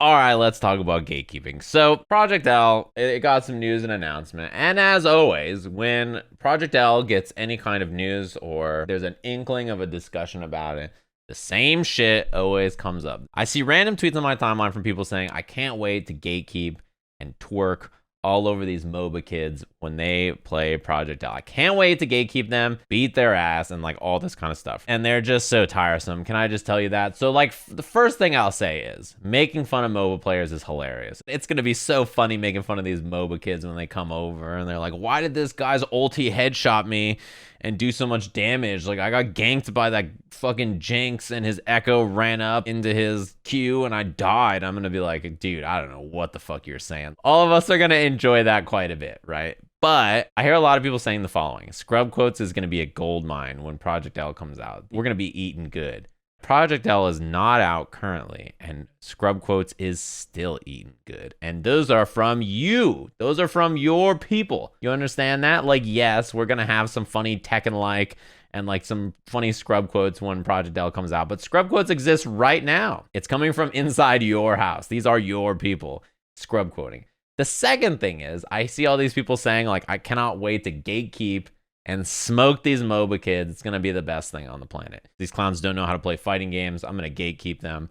All right, let's talk about gatekeeping. So, Project L, it got some news and announcement. And as always, when Project L gets any kind of news or there's an inkling of a discussion about it, the same shit always comes up. I see random tweets on my timeline from people saying, I can't wait to gatekeep and twerk all over these MOBA kids when they play Project L. I can't wait to gatekeep them, beat their ass, and like all this kind of stuff. And they're just so tiresome. Can I just tell you that? So like the first thing I'll say is making fun of MOBA players is hilarious. It's gonna be so funny making fun of these MOBA kids when they come over and they're like, why did this guy's ulti headshot me and do so much damage? Like I got ganked by that fucking Jinx and his Echo ran up into his Q and I died. I'm gonna be like, dude, I don't know what the fuck you're saying. All of us are gonna enjoy that quite a bit, right? But I hear a lot of people saying the following: Scrub Quotes is gonna be a gold mine when Project L comes out. We're gonna be eating good. Project L is not out currently, and Scrub Quotes is still eating good. And those are from you. Those are from your people. You understand that? Like, yes, we're gonna have some funny Tekken-like and like some funny Scrub Quotes when Project L comes out, but Scrub Quotes exist right now. It's coming from inside your house. These are your people Scrub Quoting. The second thing is, I see all these people saying like, I cannot wait to gatekeep and smoke these MOBA kids. It's going to be the best thing on the planet. These clowns don't know how to play fighting games. I'm going to gatekeep them.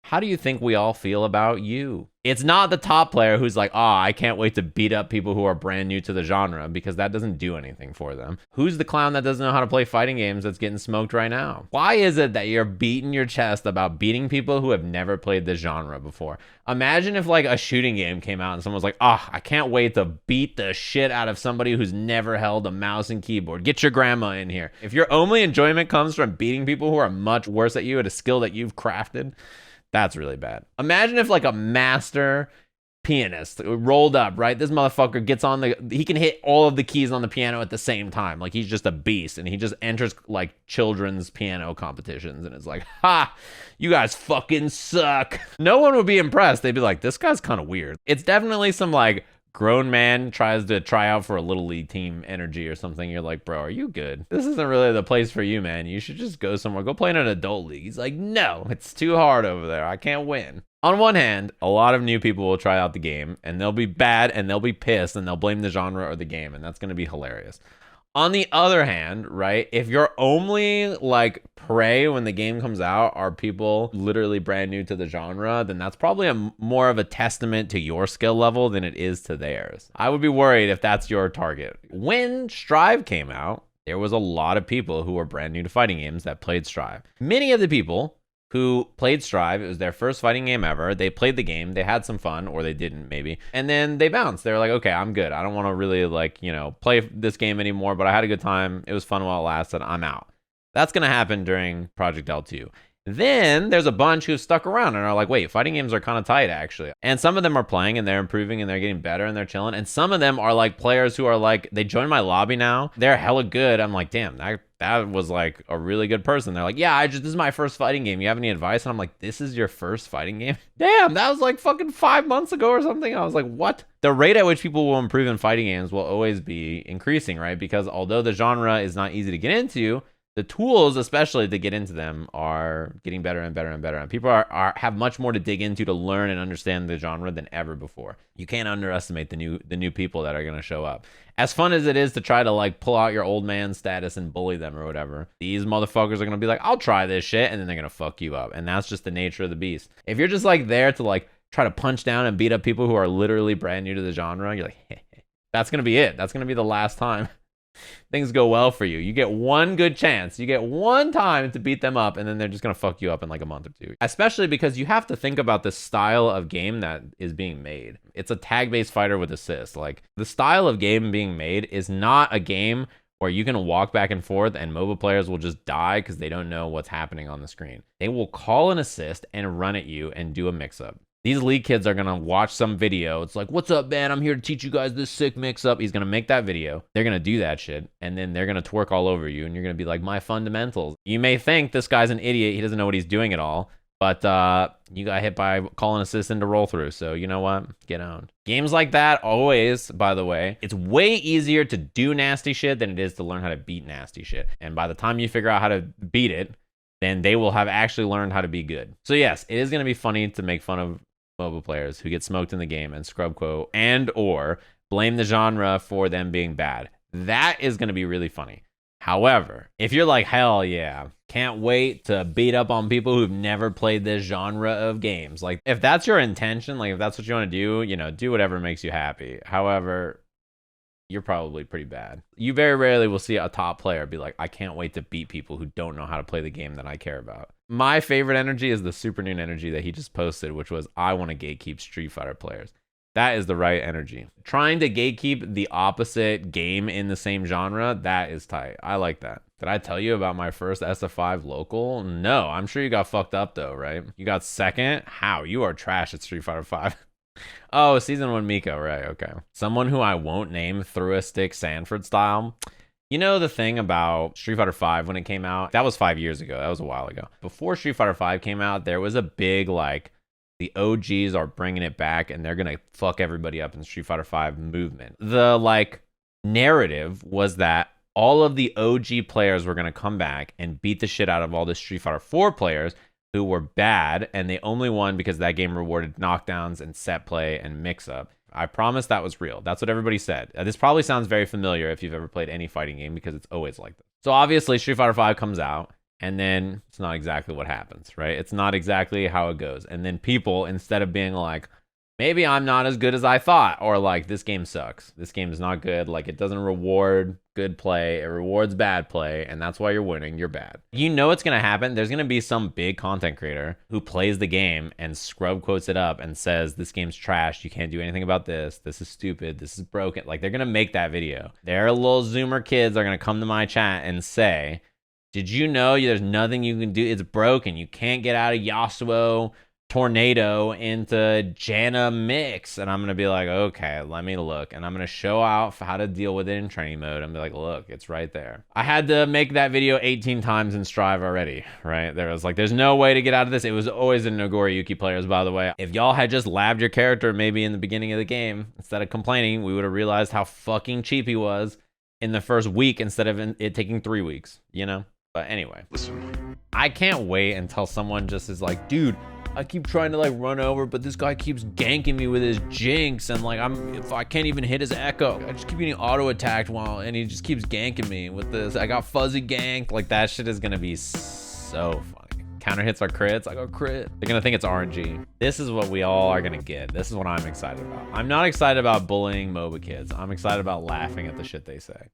How do you think we all feel about you? It's not the top player who's like, I can't wait to beat up people who are brand new to the genre, because that doesn't do anything for them. Who's the clown that doesn't know how to play fighting games that's getting smoked right now? Why is it that you're beating your chest about beating people who have never played the genre before? Imagine if like a shooting game came out and someone's like, I can't wait to beat the shit out of somebody who's never held a mouse and keyboard. Get your grandma in here. If your only enjoyment comes from beating people who are much worse at you at a skill that you've crafted, that's really bad. Imagine if like a master pianist rolled up, right? This motherfucker gets on he can hit all of the keys on the piano at the same time. Like he's just a beast, and he just enters like children's piano competitions and it's like, ha, you guys fucking suck. No one would be impressed. They'd be like, this guy's kind of weird. It's definitely some like grown man tries to try out for a little league team energy or something. You're like, bro, are you good? This isn't really the place for you, man. You should just go somewhere. Go play in an adult league. He's like, no, it's too hard over there. I can't win. On one hand, a lot of new people will try out the game and they'll be bad and they'll be pissed and they'll blame the genre or the game, and that's going to be hilarious. On the other hand, right, if you're only like prey when the game comes out are people literally brand new to the genre, then that's probably more of a testament to your skill level than it is to theirs. I would be worried if that's your target. When Strive came out, there was a lot of people who were brand new to fighting games that played Strive. Many of the people who played Strive, it was their first fighting game ever. They played the game, they had some fun, or they didn't maybe, and then they bounced. They were like, okay, I'm good. I don't want to really like, play this game anymore, but I had a good time. It was fun while it lasted. I'm out. That's going to happen during Project L2. Then there's a bunch who stuck around and are like, wait, fighting games are kind of tight actually. And some of them are playing and they're improving and they're getting better and they're chilling. And some of them are like players who are like, they joined my lobby now. They're hella good. I'm like, damn, that was like a really good person. They're like, yeah, this is my first fighting game. You have any advice? And I'm like, this is your first fighting game? Damn, that was like fucking 5 months ago or something. I was like, what? The rate at which people will improve in fighting games will always be increasing, right? Because although the genre is not easy to get into, the tools, especially to get into them, are getting better and better and better. And people have much more to dig into to learn and understand the genre than ever before. You can't underestimate the new people that are going to show up. As fun as it is to try to like pull out your old man status and bully them or whatever, these motherfuckers are going to be like, I'll try this shit, and then they're going to fuck you up. And that's just the nature of the beast. If you're just like there to like try to punch down and beat up people who are literally brand new to the genre, you're like, that's going to be it. That's going to be the last time things go well for you. You get one good chance. You get one time to beat them up, and then they're just going to fuck you up in like a month or two. Especially because you have to think about the style of game that is being made. It's a tag-based fighter with assist. Like, the style of game being made is not a game where you can walk back and forth and MOBA players will just die because they don't know what's happening on the screen. They will call an assist and run at you and do a mix-up. These league kids are going to watch some video. It's like, what's up, man? I'm here to teach you guys this sick mix-up. He's going to make that video. They're going to do that shit. And then they're going to twerk all over you. And you're going to be like, my fundamentals. You may think this guy's an idiot. He doesn't know what he's doing at all. But you got hit by calling assistant to roll through. So you know what? Get owned. Games like that always, by the way, it's way easier to do nasty shit than it is to learn how to beat nasty shit. And by the time you figure out how to beat it, then they will have actually learned how to be good. So yes, it is going to be funny to make fun of MOBA players who get smoked in the game and scrub quote and or blame the genre for them being bad. That is going to be really funny. However, if you're like, hell yeah, can't wait to beat up on people who've never played this genre of games. Like, if that's your intention, like if that's what you want to do, you know, do whatever makes you happy. However, you're probably pretty bad. You very rarely will see a top player be like, I can't wait to beat people who don't know how to play the game that I care about. My favorite energy is the Super Noon energy that he just posted, which was, I want to gatekeep Street Fighter players. That is the right energy. Trying to gatekeep the opposite game in the same genre, that is tight. I like that. Did I tell you about my first SF5 local? No, I'm sure you got fucked up though, right? You got second? How? You are trash at Street Fighter 5. Oh, season 1 Miko, right, okay. Someone who I won't name threw a stick Sanford style. You know the thing about Street Fighter 5 when it came out? That was 5 years ago. That was a while ago. Before Street Fighter 5 came out, there was a big like, the OGs are bringing it back and they're going to fuck everybody up in the Street Fighter 5 movement. The like narrative was that all of the OG players were going to come back and beat the shit out of all the Street Fighter 4 players who were bad, and they only won because that game rewarded knockdowns and set play and mix up. I promise that was real. That's what everybody said. This probably sounds very familiar if you've ever played any fighting game because it's always like this. So obviously Street Fighter 5 comes out. And then it's not exactly what happens, right? It's not exactly how it goes. And then people, instead of being like, maybe I'm not as good as I thought, or like, this game sucks. This game is not good. Like, it doesn't reward good play. It rewards bad play. And that's why you're winning. You're bad. You know what's going to happen. There's going to be some big content creator who plays the game and scrub quotes it up and says, this game's trash. You can't do anything about this. This is stupid. This is broken. Like, they're going to make that video. Their little Zoomer kids are going to come to my chat and say, did you know there's nothing you can do? It's broken. You can't get out of Yasuo Tornado into Janna Mix. And I'm going to be like, okay, let me look. And I'm going to show out how to deal with it in training mode. I'm be like, look, it's right there. I had to make that video 18 times in Strive already, right? There was like, there's no way to get out of this. It was always in Nogori Yuki players, by the way. If y'all had just labbed your character maybe in the beginning of the game, instead of complaining, we would have realized how fucking cheap he was in the first week instead of it taking 3 weeks, you know? But anyway, listen, I can't wait until someone just is like, dude, I keep trying to like run over, but this guy keeps ganking me with his Jinx, and like if I can't even hit his Echo, I just keep getting auto attacked and he just keeps ganking me with this. I got fuzzy ganked. Like, that shit is gonna be so funny. Counter hits are crits. I go crit. They're gonna think it's RNG. This is what we all are gonna get. This is what I'm excited about. I'm not excited about bullying MOBA kids. I'm excited about laughing at the shit they say.